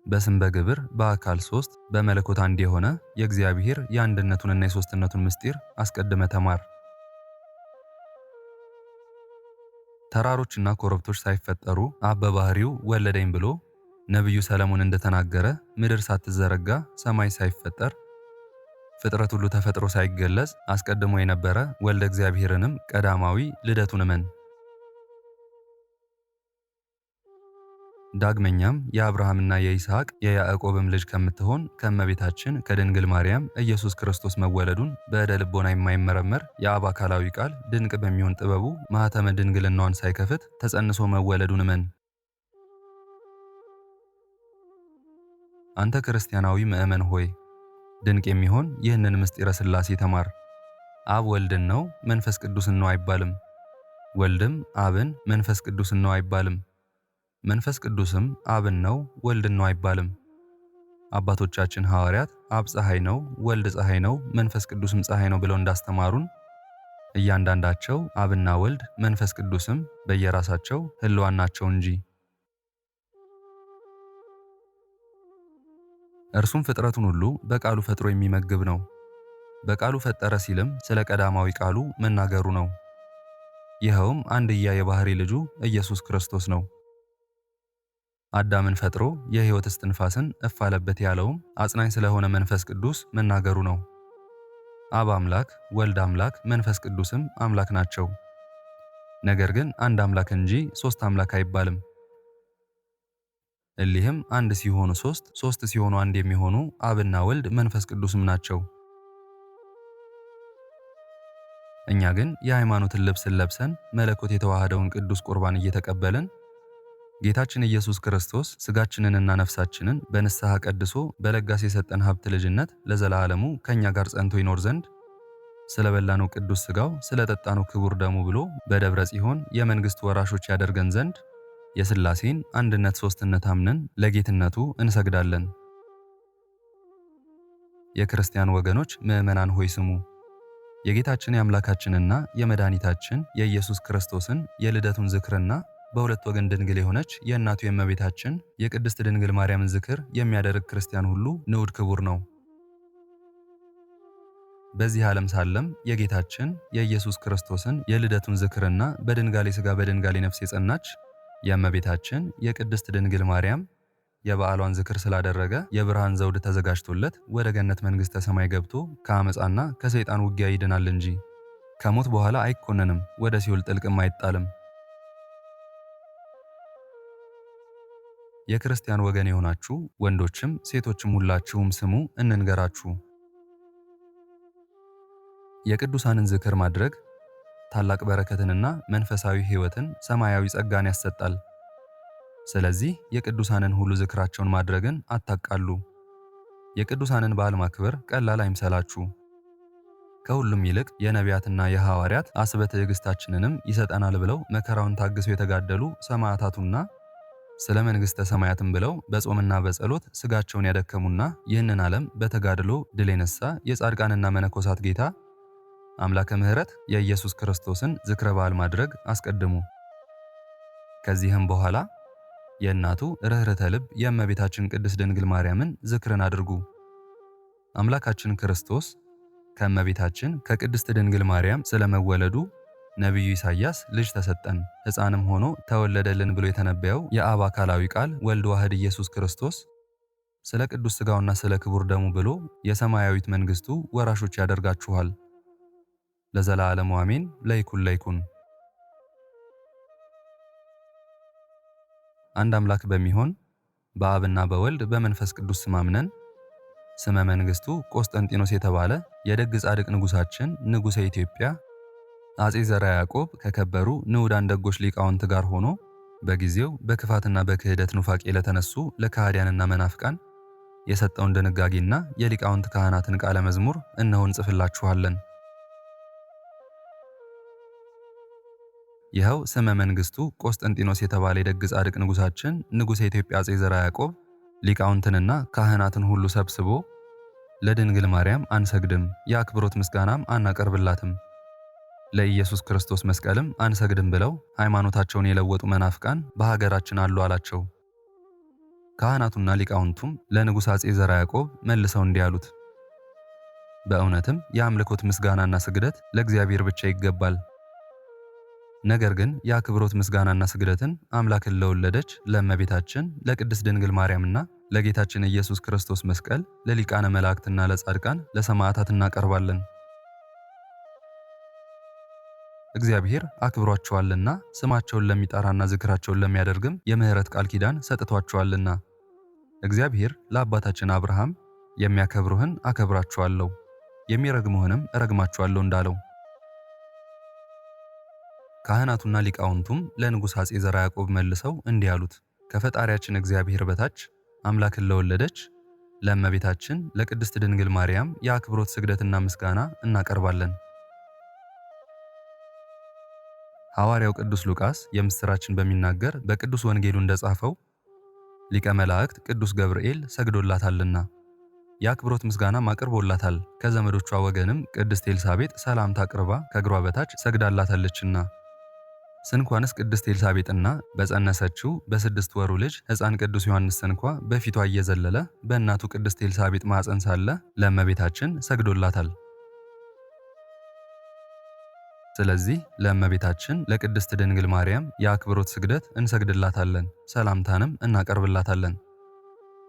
በስም በግብር በአካል ሦስት በመለኮት አንድ የሆነ የእግዚአብሔር የአንድነቱንና የሦስትነቱን ምስጢር አስቀድመ ተማር። ተራሮችና ኮረብቶች ሳይፈጠሩ አብ በባሕሪው ወለደኝ ብሎ ነቢዩ ሰለሞን እንደተናገረ ምድር ሳትዘረጋ ሰማይ ሳይፈጠር ፍጥረት ሁሉ ተፈጥሮ ሳይገለጽ አስቀድሞ የነበረ ወልደ እግዚአብሔርንም ቀዳማዊ ልደቱን እመን። ዳግመኛም የአብርሃምና የይስሐቅ የያዕቆብም ልጅ ከምትሆን ከእመቤታችን ከድንግል ማርያም ኢየሱስ ክርስቶስ መወለዱን በዕደ ልቦና የማይመረመር የአብ አካላዊ ቃል ድንቅ በሚሆን ጥበቡ ማኅተመ ድንግልናዋን ሳይከፍት ተጸንሶ መወለዱን እመን። አንተ ክርስቲያናዊ ምእመን ሆይ ድንቅ የሚሆን ይህንን ምስጢረ ሥላሴ ተማር። አብ ወልድን ነው መንፈስ ቅዱስን ነው አይባልም፣ ወልድም አብን መንፈስ ቅዱስን ነው አይባልም። መንፈስ ቅዱስም አብን ነው ወልድን ነው አይባልም። አባቶቻችን ሐዋርያት አብ ፀሐይ ነው፣ ወልድ ፀሐይ ነው፣ መንፈስ ቅዱስም ፀሐይ ነው ብለው እንዳስተማሩን እያንዳንዳቸው አብና ወልድ መንፈስ ቅዱስም በየራሳቸው ሕልዋን ናቸው እንጂ። እርሱም ፍጥረቱን ሁሉ በቃሉ ፈጥሮ የሚመግብ ነው። በቃሉ ፈጠረ ሲልም ስለ ቀዳማዊ ቃሉ መናገሩ ነው። ይኸውም አንድያ የባሕሪ ልጁ ኢየሱስ ክርስቶስ ነው። አዳምን ፈጥሮ የሕይወት እስትንፋስን እፍ አለበት ያለውም አጽናኝ ስለሆነ መንፈስ ቅዱስ መናገሩ ነው። አብ አምላክ፣ ወልድ አምላክ፣ መንፈስ ቅዱስም አምላክ ናቸው። ነገር ግን አንድ አምላክ እንጂ ሦስት አምላክ አይባልም። እሊህም አንድ ሲሆኑ ሦስት፣ ሦስት ሲሆኑ አንድ የሚሆኑ አብና ወልድ መንፈስ ቅዱስም ናቸው። እኛ ግን የሃይማኖትን ልብስን ለብሰን መለኮት የተዋሃደውን ቅዱስ ቁርባን እየተቀበልን ጌታችን ኢየሱስ ክርስቶስ ሥጋችንንና ነፍሳችንን በንስሐ ቀድሶ በለጋስ የሰጠን ሀብት ልጅነት ለዘላለሙ ከእኛ ጋር ጸንቶ ይኖር ዘንድ ስለበላነው ቅዱስ ሥጋው ስለጠጣነው ክቡር ደሙ ብሎ በደብረ ጽዮን የመንግሥቱ ወራሾች ያደርገን ዘንድ የሥላሴን አንድነት ሦስትነት አምነን ለጌትነቱ እንሰግዳለን። የክርስቲያን ወገኖች ምዕመናን ሆይ ስሙ። የጌታችን የአምላካችንና የመድኃኒታችን የኢየሱስ ክርስቶስን የልደቱን ዝክርና በሁለት ወገን ድንግል የሆነች የእናቱ የእመቤታችን የቅድስት ድንግል ማርያምን ዝክር የሚያደርግ ክርስቲያን ሁሉ ንዑድ ክቡር ነው። በዚህ ዓለም ሳለም የጌታችን የኢየሱስ ክርስቶስን የልደቱን ዝክርና በድንጋሌ ሥጋ በድንጋሌ ነፍስ የጸናች የእመቤታችን የቅድስት ድንግል ማርያም የበዓሏን ዝክር ስላደረገ የብርሃን ዘውድ ተዘጋጅቶለት ወደ ገነት መንግሥተ ሰማይ ገብቶ ከአመፃና ከሰይጣን ውጊያ ይድናል እንጂ ከሞት በኋላ አይኮነንም፣ ወደ ሲኦል ጥልቅም አይጣልም። የክርስቲያን ወገን የሆናችሁ ወንዶችም ሴቶችም ሁላችሁም ስሙ እንንገራችሁ። የቅዱሳንን ዝክር ማድረግ ታላቅ በረከትንና መንፈሳዊ ሕይወትን ሰማያዊ ጸጋን ያሰጣል። ስለዚህ የቅዱሳንን ሁሉ ዝክራቸውን ማድረግን አታቃሉ። የቅዱሳንን በዓል ማክበር ቀላል አይምሰላችሁ። ከሁሉም ይልቅ የነቢያትና የሐዋርያት አስበ ትዕግሥታችንንም ይሰጠናል ብለው መከራውን ታግሰው የተጋደሉ ሰማዕታቱና ስለ መንግሥተ ሰማያትም ብለው በጾምና በጸሎት ሥጋቸውን ያደከሙና ይህንን ዓለም በተጋድሎ ድል የነሳ የጻድቃንና መነኮሳት ጌታ አምላከ ምሕረት የኢየሱስ ክርስቶስን ዝክረ በዓል ማድረግ አስቀድሙ። ከዚህም በኋላ የእናቱ ርኅርተ ልብ የእመቤታችን ቅድስት ድንግል ማርያምን ዝክርን አድርጉ። አምላካችን ክርስቶስ ከእመቤታችን ከቅድስት ድንግል ማርያም ስለመወለዱ ነቢዩ ኢሳይያስ ልጅ ተሰጠን ሕፃንም ሆኖ ተወለደልን ብሎ የተነበየው የአብ አካላዊ ቃል ወልድ ዋህድ ኢየሱስ ክርስቶስ ስለ ቅዱስ ሥጋውና ስለ ክቡር ደሙ ብሎ የሰማያዊት መንግሥቱ ወራሾች ያደርጋችኋል። ለዘላለሙ አሜን። ለይኩን ለይኩን። አንድ አምላክ በሚሆን በአብና በወልድ በመንፈስ ቅዱስ ስም አምነን ስመ መንግሥቱ ቆስጠንጢኖስ የተባለ የደግ ጻድቅ ንጉሳችን ንጉሠ ኢትዮጵያ አጼ ዘርዓ ያዕቆብ ከከበሩ ንዑዳን ደጎች ሊቃውንት ጋር ሆኖ በጊዜው በክፋትና በክህደት ኑፋቄ ለተነሱ ለካህዲያንና መናፍቃን የሰጠውን ድንጋጌና የሊቃውንት ካህናትን ቃለ መዝሙር እነሆ እንጽፍላችኋለን። ይኸው ስመ መንግሥቱ ቆስጠንጢኖስ የተባለ የደግ ጻድቅ ንጉሳችን ንጉሠ ኢትዮጵያ አጼ ዘርዓ ያዕቆብ ሊቃውንትንና ካህናትን ሁሉ ሰብስቦ ለድንግል ማርያም አንሰግድም፣ የአክብሮት ምስጋናም አናቀርብላትም፣ ለኢየሱስ ክርስቶስ መስቀልም አንሰግድም ብለው ሃይማኖታቸውን የለወጡ መናፍቃን በሀገራችን አሉ አላቸው። ካህናቱና ሊቃውንቱም ለንጉሥ አጼ ዘርዓ ያዕቆብ መልሰው እንዲህ አሉት፣ በእውነትም የአምልኮት ምስጋናና ስግደት ለእግዚአብሔር ብቻ ይገባል። ነገር ግን የአክብሮት ምስጋናና ስግደትን አምላክን ለወለደች ለእመቤታችን ለቅድስት ድንግል ማርያምና ለጌታችን ኢየሱስ ክርስቶስ መስቀል ለሊቃነ መላእክትና ለጻድቃን ለሰማዕታት እናቀርባለን። እግዚአብሔር አክብሯቸዋልና ስማቸውን ለሚጠራና ዝክራቸውን ለሚያደርግም የምህረት ቃል ኪዳን ሰጥቷቸዋልና። እግዚአብሔር ለአባታችን አብርሃም የሚያከብሩህን አከብራቸዋለሁ፣ የሚረግሙህንም እረግማቸዋለሁ እንዳለው። ካህናቱና ሊቃውንቱም ለንጉሥ አጼ ዘርዓ ያዕቆብ መልሰው እንዲህ አሉት፣ ከፈጣሪያችን እግዚአብሔር በታች አምላክን ለወለደች ለእመቤታችን ለቅድስት ድንግል ማርያም የአክብሮት ስግደትና ምስጋና እናቀርባለን። ሐዋርያው ቅዱስ ሉቃስ የምሥራችን በሚናገር በቅዱስ ወንጌሉ እንደጻፈው ሊቀ መላእክት ቅዱስ ገብርኤል ሰግዶላታልና የአክብሮት ምስጋናም አቅርቦላታል። ከዘመዶቿ ወገንም ቅድስት ኤልሳቤጥ ሰላምታ አቅርባ ከእግሯ በታች ሰግዳላታለችና። ስንኳንስ ቅድስት ኤልሳቤጥና በጸነሰችው በ6 ወሩ ልጅ ሕፃን ቅዱስ ዮሐንስ እንኳ በፊቷ እየዘለለ በእናቱ ቅድስት ኤልሳቤጥ ማኅፀን ሳለ ለእመቤታችን ሰግዶላታል። ስለዚህ ለእመቤታችን ለቅድስት ድንግል ማርያም የአክብሮት ስግደት እንሰግድላታለን፣ ሰላምታንም እናቀርብላታለን።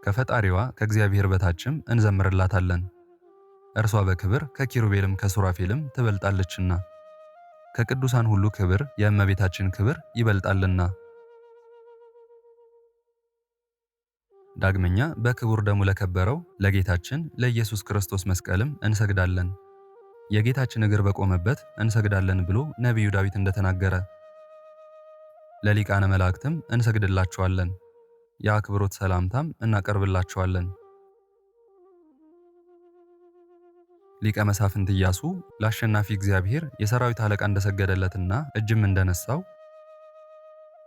ከፈጣሪዋ ከእግዚአብሔር በታችም እንዘምርላታለን። እርሷ በክብር ከኪሩቤልም ከሱራፌልም ትበልጣለችና ከቅዱሳን ሁሉ ክብር የእመቤታችን ክብር ይበልጣልና። ዳግመኛ በክቡር ደሙ ለከበረው ለጌታችን ለኢየሱስ ክርስቶስ መስቀልም እንሰግዳለን። የጌታችን እግር በቆመበት እንሰግዳለን ብሎ ነቢዩ ዳዊት እንደተናገረ ለሊቃነ መላእክትም እንሰግድላቸዋለን፣ የአክብሮት ሰላምታም እናቀርብላቸዋለን። ሊቀ መሳፍንት ኢያሱ ለአሸናፊ እግዚአብሔር የሰራዊት አለቃ እንደሰገደለትና እጅም እንደነሳው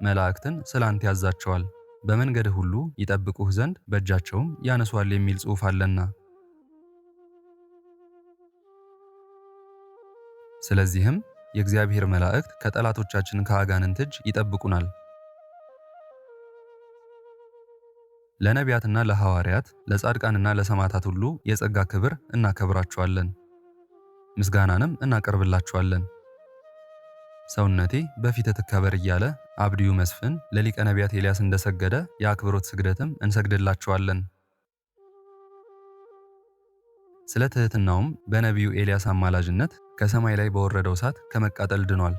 መላእክትን ስላንተ ያዛቸዋል፣ በመንገድህ ሁሉ ይጠብቁህ ዘንድ በእጃቸውም ያነሷል የሚል ጽሑፍ አለና። ስለዚህም የእግዚአብሔር መላእክት ከጠላቶቻችን ከአጋንንት እጅ ይጠብቁናል። ለነቢያትና ለሐዋርያት ለጻድቃንና ለሰማዕታት ሁሉ የጸጋ ክብር እናከብራቸዋለን፣ ምስጋናንም እናቀርብላቸዋለን። ሰውነቴ በፊት ትከበር እያለ አብድዩ መስፍን ለሊቀ ነቢያት ኤልያስ እንደሰገደ የአክብሮት ስግደትም እንሰግድላቸዋለን። ስለ ትሕትናውም በነቢዩ ኤልያስ አማላጅነት ከሰማይ ላይ በወረደው እሳት ከመቃጠል ድኗል።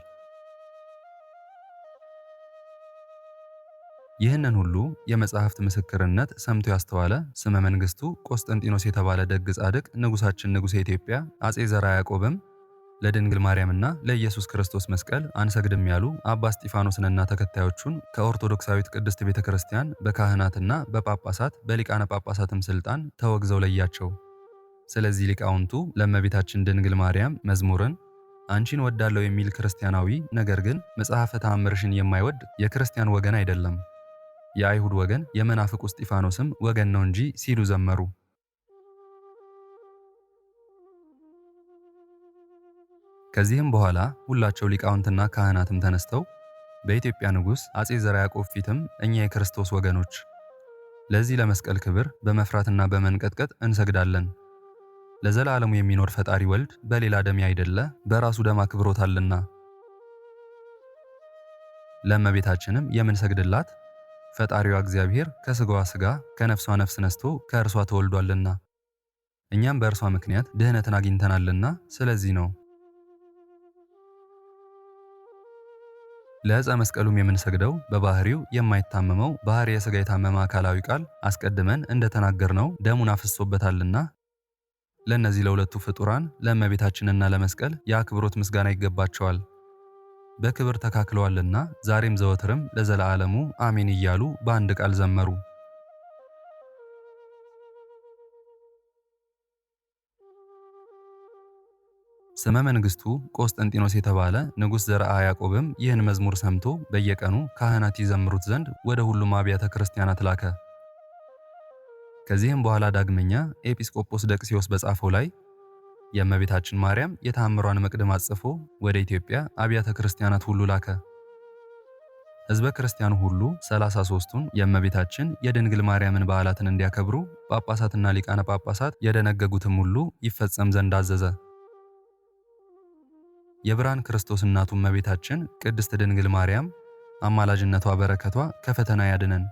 ይህንን ሁሉ የመጻሕፍት ምስክርነት ሰምቶ ያስተዋለ ስመ መንግሥቱ ቆስጠንጢኖስ የተባለ ደግ ጻድቅ ንጉሳችን ንጉሠ ኢትዮጵያ አጼ ዘርዓ ያዕቆብም ለድንግል ማርያምና ለኢየሱስ ክርስቶስ መስቀል አንሰግድም ያሉ አባ እስጢፋኖስንና ተከታዮቹን ከኦርቶዶክሳዊት ቅድስት ቤተ ክርስቲያን በካህናትና በጳጳሳት በሊቃነ ጳጳሳትም ሥልጣን ተወግዘው ለያቸው። ስለዚህ ሊቃውንቱ ለእመቤታችን ድንግል ማርያም መዝሙርን አንቺን ወዳለው የሚል ክርስቲያናዊ ነገር ግን መጽሐፈ ተአምርሽን የማይወድ የክርስቲያን ወገን አይደለም፣ የአይሁድ ወገን የመናፍቁ እስጢፋኖስም ወገን ነው እንጂ ሲሉ ዘመሩ። ከዚህም በኋላ ሁላቸው ሊቃውንትና ካህናትም ተነስተው በኢትዮጵያ ንጉሥ አጼ ዘርዓ ያዕቆብ ፊትም እኛ የክርስቶስ ወገኖች ለዚህ ለመስቀል ክብር በመፍራትና በመንቀጥቀጥ እንሰግዳለን። ለዘላለሙ የሚኖር ፈጣሪ ወልድ በሌላ ደም ያይደለ በራሱ ደም አክብሮታልና። ለእመቤታችንም የምንሰግድላት ፈጣሪዋ እግዚአብሔር ከሥጋዋ ሥጋ ከነፍሷ ነፍስ ነስቶ ከእርሷ ተወልዷልና እኛም በእርሷ ምክንያት ድኅነትን አግኝተናልና ስለዚህ ነው። ለዕፀ መስቀሉም የምንሰግደው በባህሪው የማይታመመው ባህርየ ሥጋ የታመመ አካላዊ ቃል አስቀድመን እንደተናገርነው ደሙን አፍስሶበታልና ለእነዚህ ለሁለቱ ፍጡራን ለእመቤታችንና ለመስቀል የአክብሮት ምስጋና ይገባቸዋል። በክብር ተካክለዋልና ዛሬም ዘወትርም ለዘላለሙ አሜን እያሉ በአንድ ቃል ዘመሩ። ስመ መንግሥቱ ቆስጠንጢኖስ የተባለ ንጉሥ ዘርዓ ያዕቆብም ይህን መዝሙር ሰምቶ በየቀኑ ካህናት ይዘምሩት ዘንድ ወደ ሁሉም አብያተ ክርስቲያናት ላከ። ከዚህም በኋላ ዳግመኛ ኤጲስቆጶስ ደቅሲዮስ በጻፈው ላይ የእመቤታችን ማርያም የተአምሯን መቅደም አጽፎ ወደ ኢትዮጵያ አብያተ ክርስቲያናት ሁሉ ላከ። ሕዝበ ክርስቲያኑ ሁሉ 33ቱን የእመቤታችን የድንግል ማርያምን በዓላትን እንዲያከብሩ ጳጳሳትና ሊቃነ ጳጳሳት የደነገጉትም ሁሉ ይፈጸም ዘንድ አዘዘ። የብርሃን ክርስቶስ እናቱ እመቤታችን ቅድስት ድንግል ማርያም አማላጅነቷ በረከቷ ከፈተና ያድነን።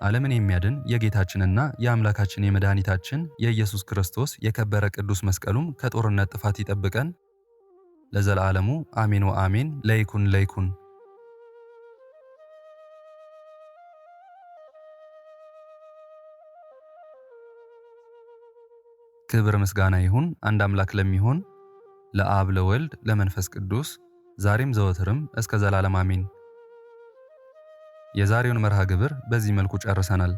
ዓለምን የሚያድን የጌታችንና የአምላካችን የመድኃኒታችን የኢየሱስ ክርስቶስ የከበረ ቅዱስ መስቀሉም ከጦርነት ጥፋት ይጠብቀን ለዘላለሙ አሜን ወአሜን። ለይኩን ለይኩን። ክብር ምስጋና ይሁን አንድ አምላክ ለሚሆን ለአብ ለወልድ ለመንፈስ ቅዱስ ዛሬም ዘወትርም እስከ ዘላለም አሜን። የዛሬውን መርሃ ግብር በዚህ መልኩ ጨርሰናል።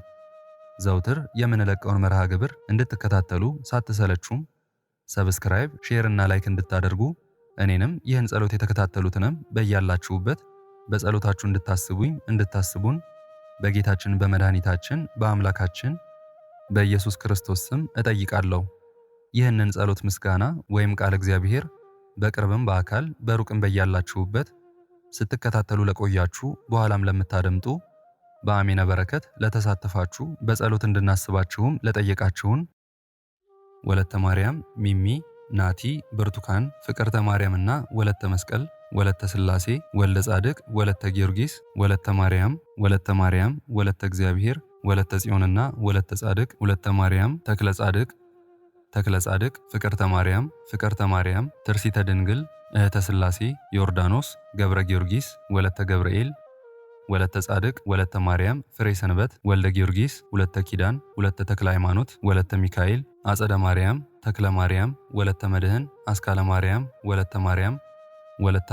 ዘውትር የምንለቀውን መርሃ ግብር እንድትከታተሉ ሳትሰለቹም ሰብስክራይብ፣ ሼር እና ላይክ እንድታደርጉ እኔንም ይህን ጸሎት የተከታተሉትንም በያላችሁበት በጸሎታችሁ እንድታስቡኝ እንድታስቡን በጌታችን በመድኃኒታችን በአምላካችን በኢየሱስ ክርስቶስ ስም እጠይቃለሁ። ይህንን ጸሎት ምስጋና ወይም ቃል እግዚአብሔር በቅርብም በአካል በሩቅም በያላችሁበት ስትከታተሉ ለቆያችሁ በኋላም ለምታደምጡ በአሜነ በረከት ለተሳተፋችሁ በጸሎት እንድናስባችሁም ለጠየቃችሁን ወለተ ማርያም፣ ሚሚ፣ ናቲ፣ ብርቱካን፣ ፍቅርተ ማርያምና ወለተ መስቀል፣ ወለተ ሥላሴ፣ ወልደ ጻድቅ፣ ወለተ ጊዮርጊስ፣ ወለተ ማርያም፣ ወለተ እግዚአብሔር፣ ወለተ ጽዮንና ወለተ ጻድቅ፣ ወለተ ማርያም፣ ተክለ ጻድቅ፣ ፍቅርተ ማርያም፣ ትርሲተ ድንግል፣ እህተ ሥላሴ፣ ዮርዳኖስ፣ ገብረ ጊዮርጊስ፣ ወለተ ገብርኤል፣ ወለተ ጻድቅ፣ ወለተ ማርያም፣ ፍሬ ሰንበት፣ ወልደ ጊዮርጊስ፣ ወለተ ኪዳን፣ ወለተ ተክለ ሃይማኖት፣ ወለተ ሚካኤል፣ አጸደ ማርያም፣ ተክለ ማርያም፣ ወለተ መድህን፣ አስካለ ማርያም፣ ወለተ ማርያም፣ ወለተ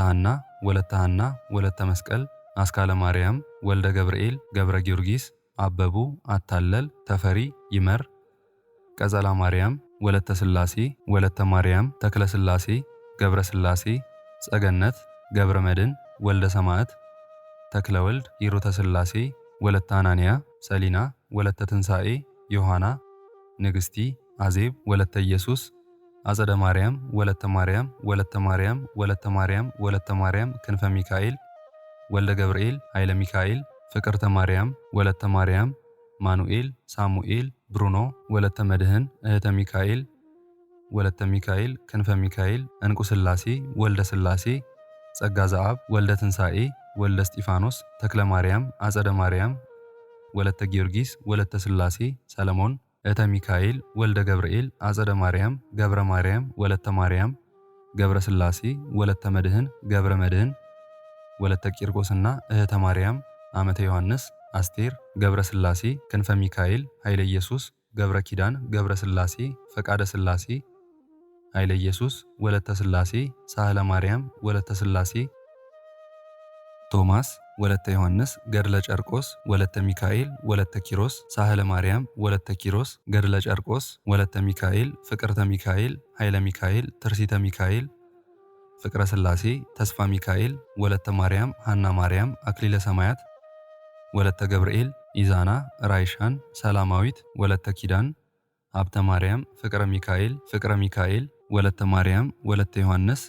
ሐና፣ ወለተ መስቀል፣ አስካለ ማርያም፣ ወልደ ገብርኤል፣ ገብረ ጊዮርጊስ፣ አበቡ፣ አታለል፣ ተፈሪ፣ ይመር፣ ቀጸላ ማርያም፣ ወለተ ሥላሴ፣ ወለተ ማርያም፣ ተክለ ሥላሴ፣ ገብረ ሥላሴ፣ ጸገነት፣ ገብረ መድን፣ ወልደ ሰማዕት፣ ተክለ ወልድ፣ ሂሩተ ሥላሴ፣ ወለተ አናንያ፣ ሰሊና፣ ወለተ ትንሣኤ፣ ዮሐና፣ ንግሥቲ፣ አዜብ፣ ወለተ ኢየሱስ፣ አጸደ ማርያም፣ ወለተ ማርያም፣ ወለተ ማርያም፣ ወለተ ማርያም፣ ወለተ ማርያም፣ ክንፈ ሚካኤል፣ ወልደ ገብርኤል፣ ኃይለ ሚካኤል፣ ፍቅርተ ማርያም፣ ወለተ ማርያም፣ ማኑኤል፣ ሳሙኤል፣ ብሩኖ፣ ወለተ መድህን፣ እህተ ሚካኤል፣ ወለተ ሚካኤል፣ ክንፈ ሚካኤል፣ እንቁ ሥላሴ፣ ወልደ ሥላሴ፣ ጸጋ ዘአብ፣ ወልደ ትንሣኤ፣ ወልደ እስጢፋኖስ፣ ተክለ ማርያም፣ አጸደ ማርያም፣ ወለተ ጊዮርጊስ፣ ወለተ ሥላሴ፣ ሰለሞን፣ እህተ ሚካኤል፣ ወልደ ገብርኤል፣ አጸደ ማርያም፣ ገብረ ማርያም፣ ወለተ ማርያም፣ ገብረ ሥላሴ፣ ወለተ መድህን፣ ገብረ መድህን፣ ወለተ ቂርቆስና እህተ ማርያም፣ አመተ ዮሐንስ፣ አስቴር፣ ገብረ ሥላሴ፣ ክንፈ ሚካኤል፣ ኃይለ ኢየሱስ፣ ገብረ ኪዳን፣ ገብረ ሥላሴ፣ ፈቃደ ሥላሴ፣ ኃይለ ኢየሱስ፣ ወለተ ሥላሴ፣ ሳህለ ማርያም፣ ወለተ ሥላሴ፣ ቶማስ፣ ወለተ ዮሐንስ፣ ገድለ ጨርቆስ፣ ወለተ ሚካኤል፣ ወለተ ኪሮስ፣ ሳህለ ማርያም፣ ወለተ ኪሮስ፣ ገድለ ጨርቆስ፣ ወለተ ሚካኤል፣ ፍቅርተ ሚካኤል፣ ኃይለ ሚካኤል፣ ትርሲተ ሚካኤል፣ ፍቅረ ሥላሴ፣ ተስፋ ሚካኤል፣ ወለተ ማርያም፣ ሐና ማርያም፣ አክሊለ ሰማያት፣ ወለተ ገብርኤል፣ ኢዛና፣ ራይሻን፣ ሰላማዊት፣ ወለተ ኪዳን፣ ሀብተ ማርያም፣ ፍቅረ ሚካኤል፣ ወለተ ማርያም፣ ወለተ ዮሐንስ፣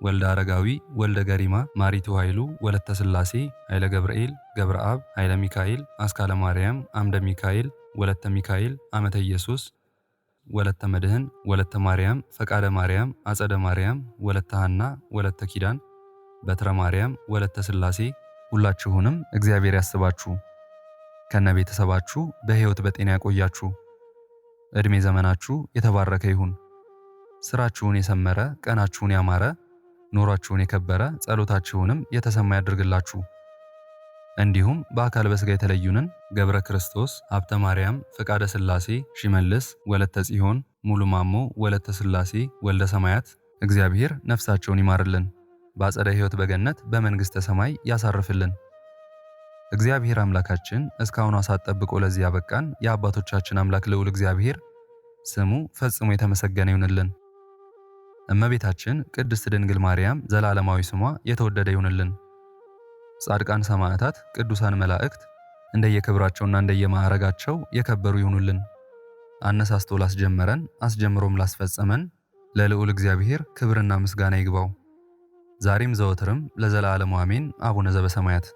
ወልደ አረጋዊ፣ ወልደ ገሪማ፣ ማሪቱ ኃይሉ፣ ወለተ ሥላሴ፣ ኃይለ ገብርኤል፣ ገብረ አብ፣ ኃይለ ሚካኤል፣ አስካለ ማርያም፣ አምደ ሚካኤል፣ ወለተ ሚካኤል፣ አመተ ኢየሱስ፣ ወለተ መድህን፣ ወለተ ማርያም፣ ፈቃደ ማርያም፣ አጸደ ማርያም፣ ወለተ ሐና፣ ወለተ ኪዳን፣ በትረ ማርያም፣ ወለተ ሥላሴ ሁላችሁንም እግዚአብሔር ያስባችሁ ከነ ቤተሰባችሁ በሕይወት በጤና ያቆያችሁ። ዕድሜ ዘመናችሁ የተባረከ ይሁን። ስራችሁን የሰመረ፣ ቀናችሁን ያማረ፣ ኑሯችሁን የከበረ፣ ጸሎታችሁንም የተሰማ ያድርግላችሁ። እንዲሁም በአካል በሥጋ የተለዩንን ገብረ ክርስቶስ፣ ሀብተ ማርያም፣ ፈቃደ ሥላሴ፣ ሽመልስ፣ ወለተ ጽዮን፣ ሙሉ ማሞ፣ ወለተ ሥላሴ፣ ወልደ ሰማያት እግዚአብሔር ነፍሳቸውን ይማርልን፣ በአጸደ ሕይወት በገነት በመንግሥተ ሰማይ ያሳርፍልን። እግዚአብሔር አምላካችን እስካሁን ሰዓት ጠብቆ ለዚህ ያበቃን የአባቶቻችን አምላክ ልዑል እግዚአብሔር ስሙ ፈጽሞ የተመሰገነ ይሁንልን። እመቤታችን ቅድስት ድንግል ማርያም ዘላለማዊ ስሟ የተወደደ ይሁንልን። ጻድቃን ሰማዕታት፣ ቅዱሳን መላእክት እንደየክብራቸውና እንደየማዕረጋቸው የከበሩ ይሁኑልን። አነሳስቶ ላስጀመረን አስጀምሮም ላስፈጸመን ለልዑል እግዚአብሔር ክብርና ምስጋና ይግባው ዛሬም ዘወትርም ለዘላለሙ አሜን። አቡነ ዘበሰማያት